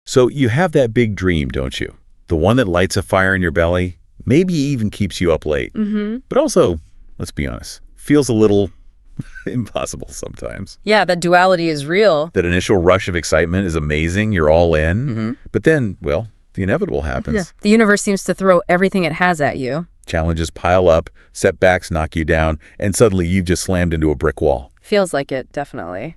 So you have that big dream, don't you? The one that lights a fire in your belly, maybe even keeps you up late. But also, let's be honest, feels a little impossible sometimes. Yeah, that duality is real. That initial rush of excitement is amazing. You're all in. But then, well, the inevitable happens. Yeah. The universe seems to throw everything it has at you. Challenges pile up, setbacks knock you down, and suddenly you've just slammed into a brick wall. Feels like it, definitely.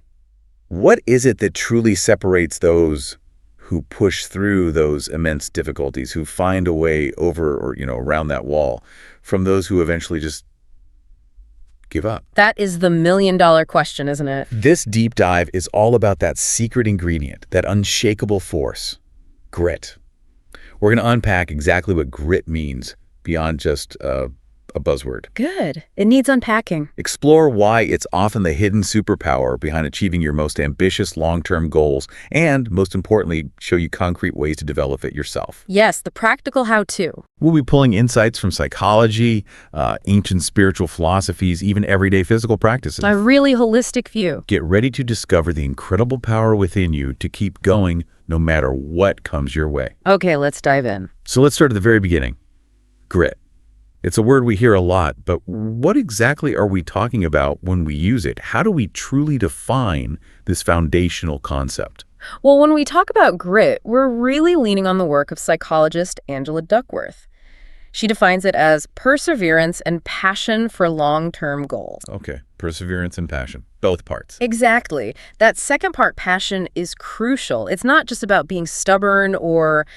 What is it that truly separates those who push through those immense difficulties, who find a way over or, around that wall, from those who eventually just give up? That is the million-dollar question, isn't it? This deep dive is all about that secret ingredient, that unshakable force, grit. We're going to unpack exactly what grit means beyond just a buzzword. Good. It needs unpacking. Explore why it's often the hidden superpower behind achieving your most ambitious long-term goals, and, most importantly, show you concrete ways to develop it yourself. Yes, the practical how-to. We'll be pulling insights from psychology, ancient spiritual philosophies, even everyday physical practices. A really holistic view. Get ready to discover the incredible power within you to keep going no matter what comes your way. Okay, let's dive in. So let's start at the very beginning. Grit. It's a word we hear a lot, but what exactly are we talking about when we use it? How do we truly define this foundational concept? Well, when we talk about grit, we're really leaning on the work of psychologist Angela Duckworth. She defines it as perseverance and passion for long-term goals. Okay, perseverance and passion, both parts. Exactly. That second part, passion, is crucial. It's not just about being stubborn or,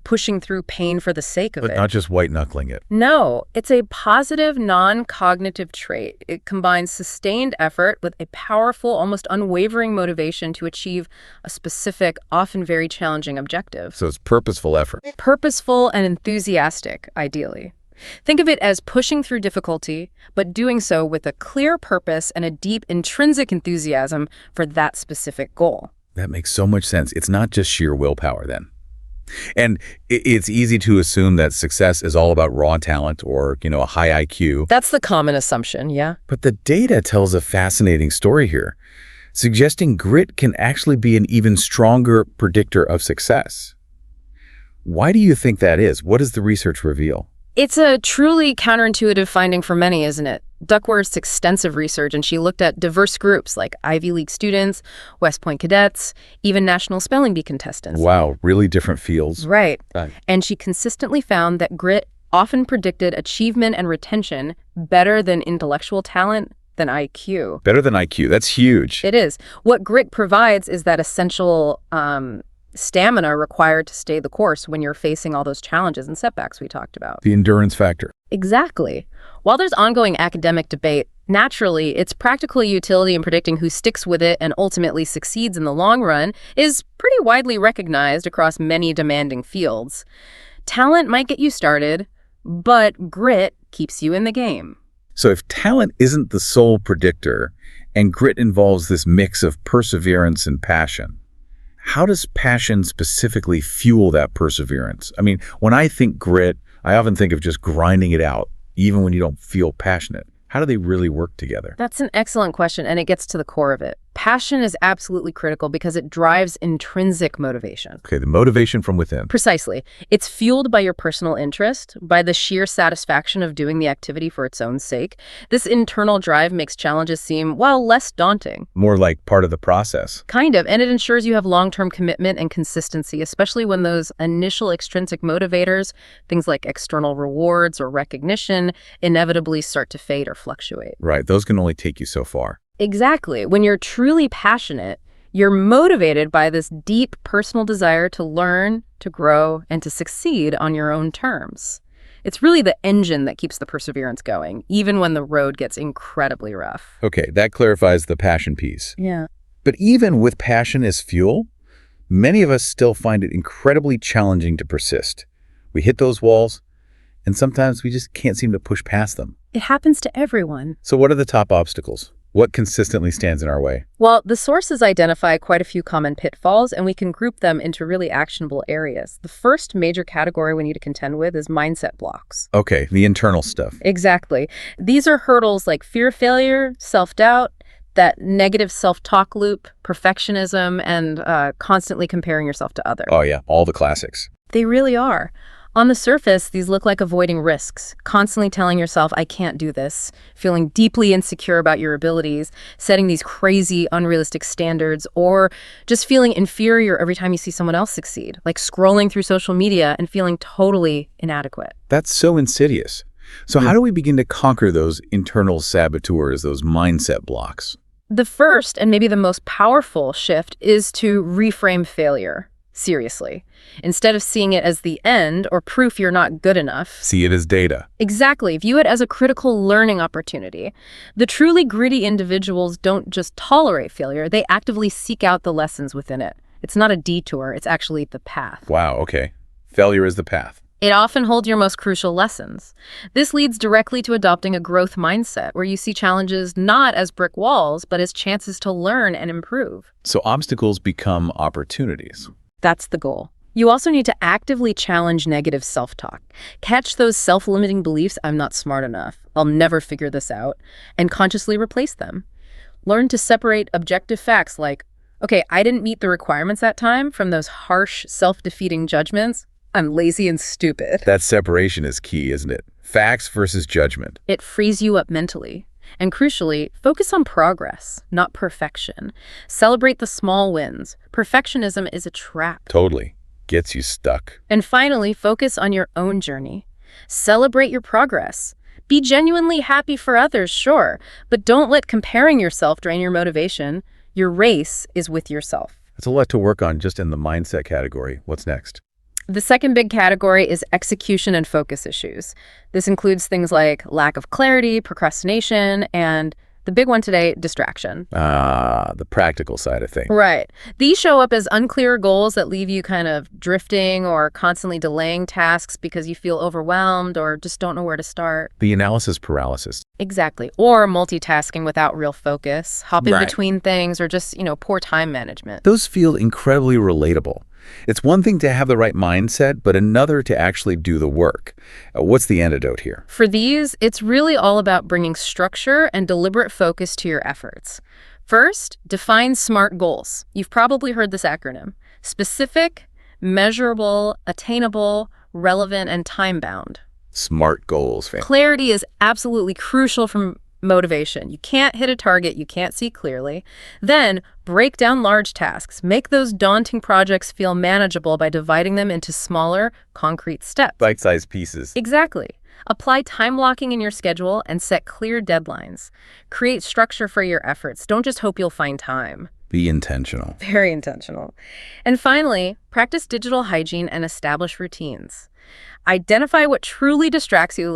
pushing through pain for the sake of it. But not just white-knuckling it. No, it's a positive, non-cognitive trait. It combines sustained effort with a powerful, almost unwavering motivation to achieve a specific, often very challenging objective. So it's purposeful effort. Purposeful and enthusiastic, ideally. Think of it as pushing through difficulty, but doing so with a clear purpose and a deep intrinsic enthusiasm for that specific goal. That makes so much sense. It's not just sheer willpower then. And it's easy to assume that success is all about raw talent or, a high IQ. That's the common assumption, yeah? But the data tells a fascinating story here, suggesting grit can actually be an even stronger predictor of success. Why do you think that is? What does the research reveal? It's a truly counterintuitive finding for many, isn't it? Duckworth's extensive research, and she looked at diverse groups like Ivy League students, West Point cadets, even National Spelling Bee contestants. Wow, really different fields. Right. And she consistently found that grit often predicted achievement and retention better than intellectual talent, than IQ. Better than IQ. That's huge. It is. What grit provides is that essential stamina required to stay the course when you're facing all those challenges and setbacks we talked about. The endurance factor. Exactly. While there's ongoing academic debate, naturally, its practical utility in predicting who sticks with it and ultimately succeeds in the long run is pretty widely recognized across many demanding fields. Talent might get you started, but grit keeps you in the game. So if talent isn't the sole predictor and grit involves this mix of perseverance and passion, how does passion specifically fuel that perseverance? I mean, when I think grit, I often think of just grinding it out, even when you don't feel passionate. How do they really work together? That's an excellent question, and it gets to the core of it. Passion is absolutely critical because it drives intrinsic motivation. Okay, the motivation from within. Precisely. It's fueled by your personal interest, by the sheer satisfaction of doing the activity for its own sake. This internal drive makes challenges seem, less daunting. More like part of the process. Kind of, and it ensures you have long-term commitment and consistency, especially when those initial extrinsic motivators, things like external rewards or recognition, inevitably start to fade or fluctuate. Right, those can only take you so far. Exactly. When you're truly passionate, you're motivated by this deep personal desire to learn, to grow, and to succeed on your own terms. It's really the engine that keeps the perseverance going, even when the road gets incredibly rough. Okay, that clarifies the passion piece. Yeah. But even with passion as fuel, many of us still find it incredibly challenging to persist. We hit those walls, and sometimes we just can't seem to push past them. It happens to everyone. So what are the top obstacles? What consistently stands in our way? Well, the sources identify quite a few common pitfalls, and we can group them into really actionable areas. The first major category we need to contend with is mindset blocks. Okay, the internal stuff. Exactly. These are hurdles like fear of failure, self-doubt, That negative self-talk loop, perfectionism, and constantly comparing yourself to others. Oh yeah, all the classics. They really are. On the surface, these look like avoiding risks, constantly telling yourself, I can't do this, feeling deeply insecure about your abilities, setting these crazy, unrealistic standards, or just feeling inferior every time you see someone else succeed, like scrolling through social media and feeling totally inadequate. That's so insidious. So how do we begin to conquer those internal saboteurs, those mindset blocks? The first, and maybe the most powerful shift, is to reframe failure. Seriously. Instead of seeing it as the end or proof you're not good enough. See it as data. Exactly. View it as a critical learning opportunity. The truly gritty individuals don't just tolerate failure, they actively seek out the lessons within it. It's not a detour, it's actually the path. Wow, okay. Failure is the path. It often holds your most crucial lessons. This leads directly to adopting a growth mindset where you see challenges not as brick walls, but as chances to learn and improve. So obstacles become opportunities. That's the goal. You also need to actively challenge negative self-talk. Catch those self-limiting beliefs, I'm not smart enough, I'll never figure this out, and consciously replace them. Learn to separate objective facts like, okay, I didn't meet the requirements that time, from those harsh, self-defeating judgments, I'm lazy and stupid. That separation is key, isn't it? Facts versus judgment. It frees you up mentally. And crucially, focus on progress, not perfection. Celebrate the small wins. Perfectionism is a trap. Totally. Gets you stuck. And finally, focus on your own journey. Celebrate your progress. Be genuinely happy for others, sure, but don't let comparing yourself drain your motivation. Your race is with yourself. That's a lot to work on just in the mindset category. What's next? The second big category is execution and focus issues. This includes things like lack of clarity, procrastination, and the big one today, distraction. The practical side of things. Right. These show up as unclear goals that leave you kind of drifting or constantly delaying tasks because you feel overwhelmed or just don't know where to start. The analysis paralysis. Exactly. Or multitasking without real focus, hopping Right. between things, or just, poor time management. Those feel incredibly relatable. It's one thing to have the right mindset, but another to actually do the work. What's the antidote here? For these, it's really all about bringing structure and deliberate focus to your efforts. First, define SMART goals. You've probably heard this acronym. Specific, measurable, attainable, relevant, and time-bound. SMART goals, fam. Clarity is absolutely crucial for motivation. You can't hit a target you can't see clearly. Then, break down large tasks. Make those daunting projects feel manageable by dividing them into smaller, concrete steps. Bite-sized pieces. Exactly. Apply time blocking in your schedule and set clear deadlines. Create structure for your efforts. Don't just hope you'll find time. Be intentional. Very intentional. And finally, practice digital hygiene and establish routines. Identify what truly distracts you,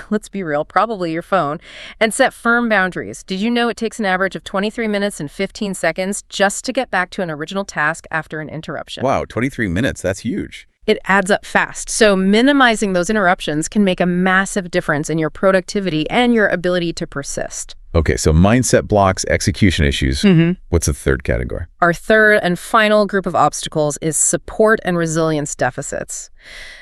let's be real, probably your phone, and set firm boundaries. Did you know it takes an average of 23 minutes and 15 seconds just to get back to an original task after an interruption? Wow, 23 minutes. That's huge. It adds up fast. So minimizing those interruptions can make a massive difference in your productivity and your ability to persist. Okay, so mindset blocks, execution issues. What's the third category? Our third and final group of obstacles is support and resilience deficits.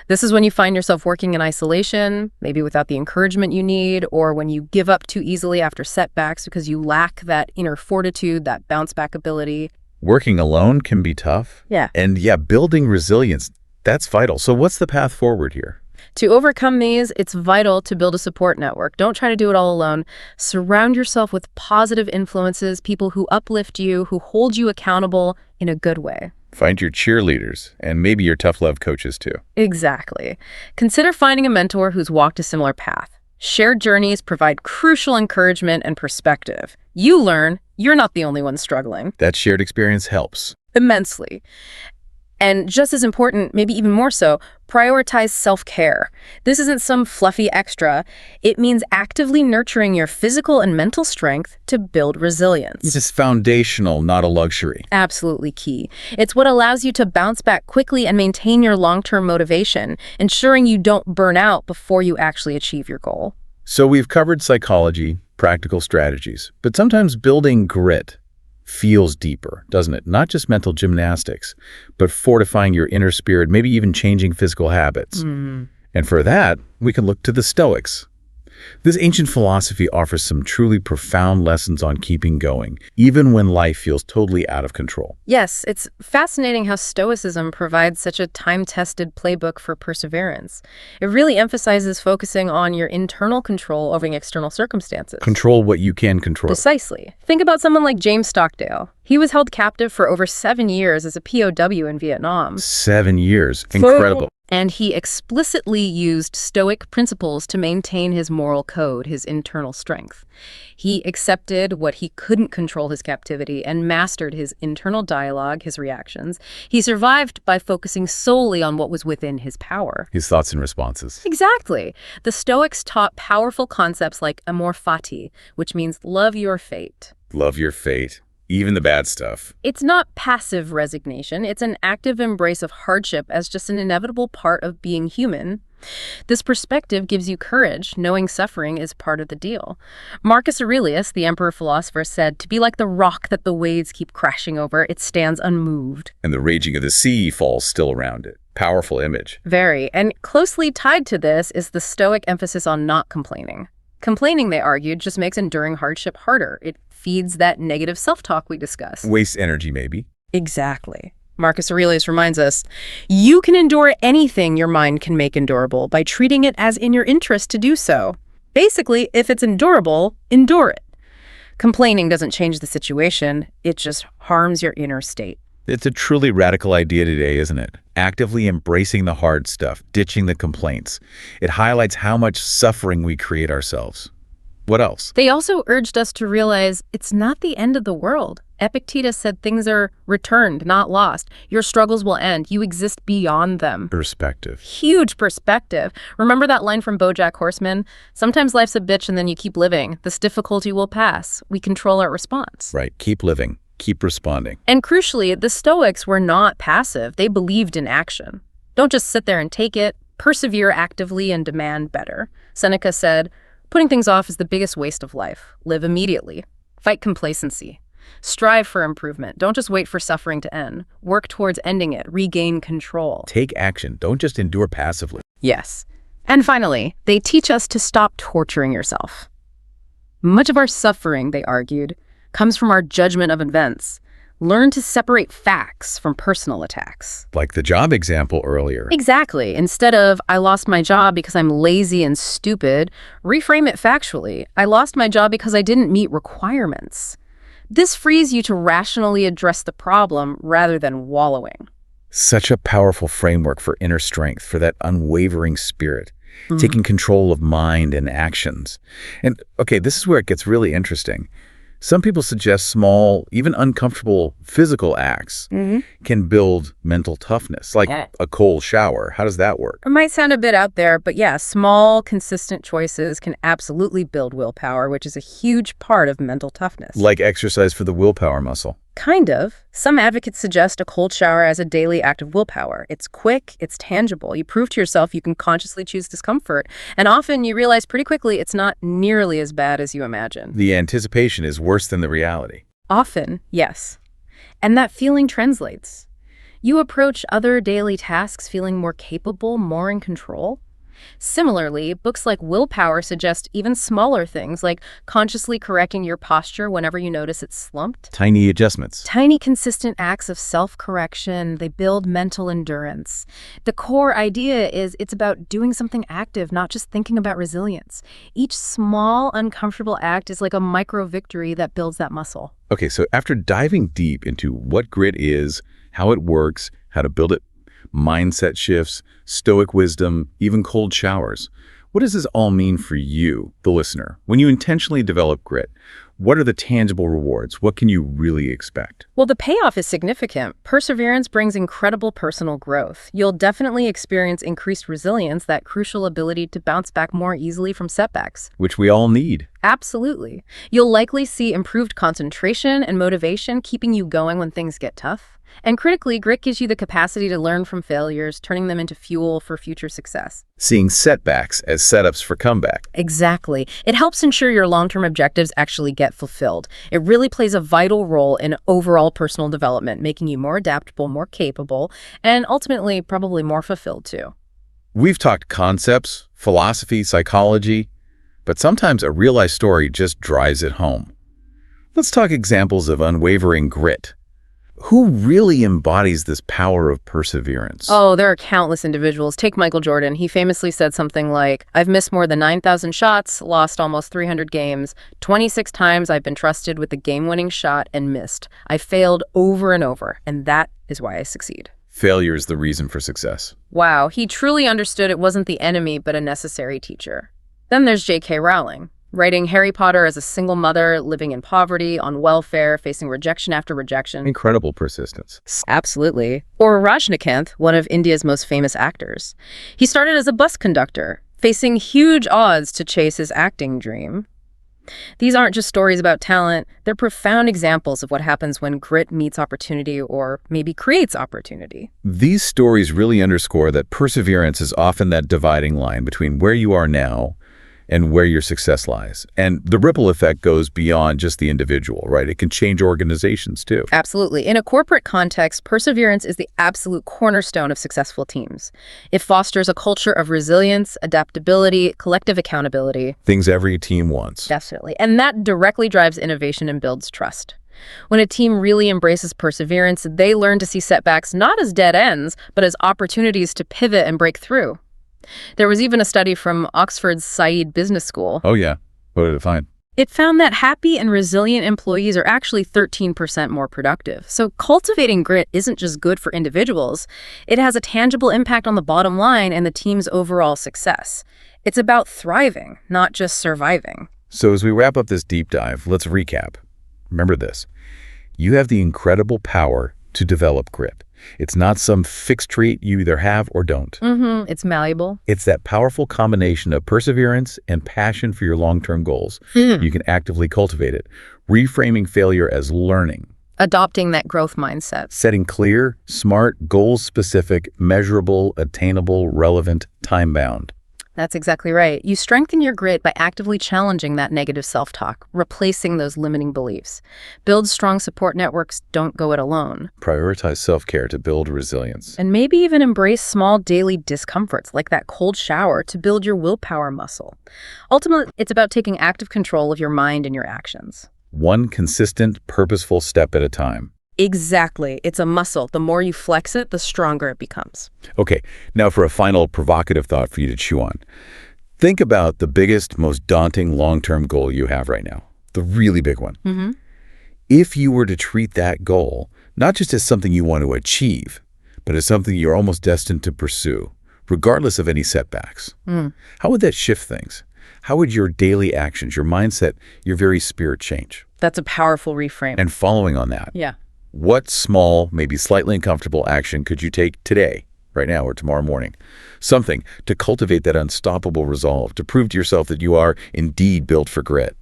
This is when you find yourself working in isolation, maybe without the encouragement you need, or when you give up too easily after setbacks because you lack that inner fortitude, that bounce back ability. Working alone can be tough. Yeah. And building resilience, that's vital. So what's the path forward here? To overcome these, it's vital to build a support network. Don't try to do it all alone. Surround yourself with positive influences, people who uplift you, who hold you accountable in a good way. Find your cheerleaders and maybe your tough love coaches too. Exactly. Consider finding a mentor who's walked a similar path. Shared journeys provide crucial encouragement and perspective. You learn you're not the only one struggling. That shared experience helps. Immensely. And just as important, maybe even more so, prioritize self-care. This isn't some fluffy extra. It means actively nurturing your physical and mental strength to build resilience. It's just foundational, not a luxury. Absolutely key. It's what allows you to bounce back quickly and maintain your long-term motivation, ensuring you don't burn out before you actually achieve your goal. So we've covered psychology, practical strategies, but sometimes building grit feels deeper, doesn't it? Not just mental gymnastics, but fortifying your inner spirit, maybe even changing physical habits. And for that, we can look to the Stoics. This ancient philosophy offers some truly profound lessons on keeping going, even when life feels totally out of control. Yes, it's fascinating how Stoicism provides such a time-tested playbook for perseverance. It really emphasizes focusing on your internal control over external circumstances. Control what you can control. Precisely. Think about someone like James Stockdale. He was held captive for over 7 years as a POW in Vietnam. 7 years. Incredible. And he explicitly used Stoic principles to maintain his moral code, his internal strength. He accepted what he couldn't control his captivity and mastered his internal dialogue, his reactions. He survived by focusing solely on what was within his power. His thoughts and responses. Exactly. The Stoics taught powerful concepts like amor fati, which means love your fate. Love your fate. Even the bad stuff. It's not passive resignation. It's an active embrace of hardship as just an inevitable part of being human. This perspective gives you courage, knowing suffering is part of the deal. Marcus Aurelius, the emperor philosopher, said, "To be like the rock that the waves keep crashing over, it stands unmoved." And the raging of the sea falls still around it. Powerful image. Very. And closely tied to this is the Stoic emphasis on not complaining. Complaining, they argued, just makes enduring hardship harder. It feeds that negative self-talk we discussed. Waste energy, maybe. Exactly. Marcus Aurelius reminds us, you can endure anything your mind can make endurable by treating it as in your interest to do so. Basically, if it's endurable, endure it. Complaining doesn't change the situation, it just harms your inner state. It's a truly radical idea today, isn't it? Actively embracing the hard stuff, ditching the complaints. It highlights how much suffering we create ourselves. What else? They also urged us to realize it's not the end of the world. Epictetus said things are returned, not lost. Your struggles will end. You exist beyond them. Perspective. Huge perspective. Remember that line from BoJack Horseman? Sometimes life's a bitch and then you keep living. This difficulty will pass. We control our response. Right. Keep living. Keep responding. And crucially, the Stoics were not passive. They believed in action. Don't just sit there and take it. Persevere actively and demand better. Seneca said, "Putting things off is the biggest waste of life. Live immediately. Fight complacency. Strive for improvement. Don't just wait for suffering to end. Work towards ending it. Regain control." Take action. Don't just endure passively. Yes. And finally, they teach us to stop torturing yourself. Much of our suffering, they argued, comes from our judgment of events. Learn to separate facts from personal attacks. Like the job example earlier. Exactly. Instead of, "I lost my job because I'm lazy and stupid," reframe it factually. "I lost my job because I didn't meet requirements." This frees you to rationally address the problem rather than wallowing. Such a powerful framework for inner strength, for that unwavering spirit. Taking control of mind and actions. And okay, this is where it gets really interesting. Some people suggest small, even uncomfortable physical acts can build mental toughness, like a cold shower. How does that work? It might sound a bit out there, but yeah, small, consistent choices can absolutely build willpower, which is a huge part of mental toughness. Like exercise for the willpower muscle. Kind of. Some advocates suggest a cold shower as a daily act of willpower. It's quick, it's tangible. You prove to yourself you can consciously choose discomfort. And often you realize pretty quickly it's not nearly as bad as you imagine. The anticipation is worse than the reality. Often, yes. And that feeling translates. You approach other daily tasks feeling more capable, more in control. Similarly, books like Willpower suggest even smaller things like consciously correcting your posture whenever you notice it's slumped. Tiny adjustments. Tiny, consistent acts of self-correction, they build mental endurance. The core idea is it's about doing something active, not just thinking about resilience. Each small, uncomfortable act is like a micro-victory that builds that muscle. Okay, so after diving deep into what grit is, how it works, how to build it, mindset shifts, stoic wisdom, even cold showers. What does this all mean for you, the listener? When you intentionally develop grit, what are the tangible rewards? What can you really expect? Well, the payoff is significant. Perseverance brings incredible personal growth. You'll definitely experience increased resilience, that crucial ability to bounce back more easily from setbacks. Which we all need. Absolutely. You'll likely see improved concentration and motivation, keeping you going when things get tough. And critically, grit gives you the capacity to learn from failures, turning them into fuel for future success. Seeing setbacks as setups for comeback. Exactly. It helps ensure your long-term objectives actually get fulfilled. It really plays a vital role in overall personal development, making you more adaptable, more capable, and ultimately probably more fulfilled too. We've talked concepts, philosophy, psychology, But sometimes a real-life story just drives it home. Let's talk examples of unwavering grit. Who really embodies this power of perseverance? Oh, there are countless individuals. Take Michael Jordan. He famously said something like, "I've missed more than 9,000 shots, lost almost 300 games. 26 times I've been trusted with the game-winning shot and missed. I failed over and over, and that is why I succeed." Failure is the reason for success. Wow, he truly understood it wasn't the enemy, but a necessary teacher. Then there's J.K. Rowling, writing Harry Potter as a single mother, living in poverty, on welfare, facing rejection after rejection. Incredible persistence. Absolutely. Or Rajnikanth, one of India's most famous actors. He started as a bus conductor, facing huge odds to chase his acting dream. These aren't just stories about talent, they're profound examples of what happens when grit meets opportunity or maybe creates opportunity. These stories really underscore that perseverance is often that dividing line between where you are now and where your success lies. And the ripple effect goes beyond just the individual, right? It can change organizations too. Absolutely. In a corporate context, perseverance is the absolute cornerstone of successful teams. It fosters a culture of resilience, adaptability, collective accountability. Things every team wants. Definitely. And that directly drives innovation and builds trust. When a team really embraces perseverance, they learn to see setbacks not as dead ends, but as opportunities to pivot and break through. There was even a study from Oxford's Said Business School. Oh yeah. What did it find? It found that happy and resilient employees are actually 13% more productive. So cultivating grit isn't just good for individuals. It has a tangible impact on the bottom line and the team's overall success. It's about thriving, not just surviving. So as we wrap up this deep dive, let's recap. Remember this. You have the incredible power to develop grit. It's not some fixed trait you either have or don't. It's malleable. It's that powerful combination of perseverance and passion for your long-term goals. You can actively cultivate it, reframing failure as learning. Adopting that growth mindset. Setting clear, smart, goal-specific, measurable, attainable, relevant, time-bound. That's exactly right. You strengthen your grit by actively challenging that negative self-talk, replacing those limiting beliefs. Build strong support networks, don't go it alone. Prioritize self-care to build resilience. And maybe even embrace small daily discomforts like that cold shower to build your willpower muscle. Ultimately, it's about taking active control of your mind and your actions. One consistent, purposeful step at a time. Exactly. It's a muscle. The more you flex it, the stronger it becomes. Okay, now for a final provocative thought for you to chew on. Think about the biggest, most daunting long-term goal you have right now. The really big one. If you were to treat that goal not just as something you want to achieve, but as something you're almost destined to pursue, regardless of any setbacks, how would that shift things? How would your daily actions, your mindset, your very spirit change? That's a powerful reframe. And following on that, Yeah. what small, maybe slightly uncomfortable action could you take today, right now, or tomorrow morning? Something to cultivate that unstoppable resolve, to prove to yourself that you are indeed built for grit.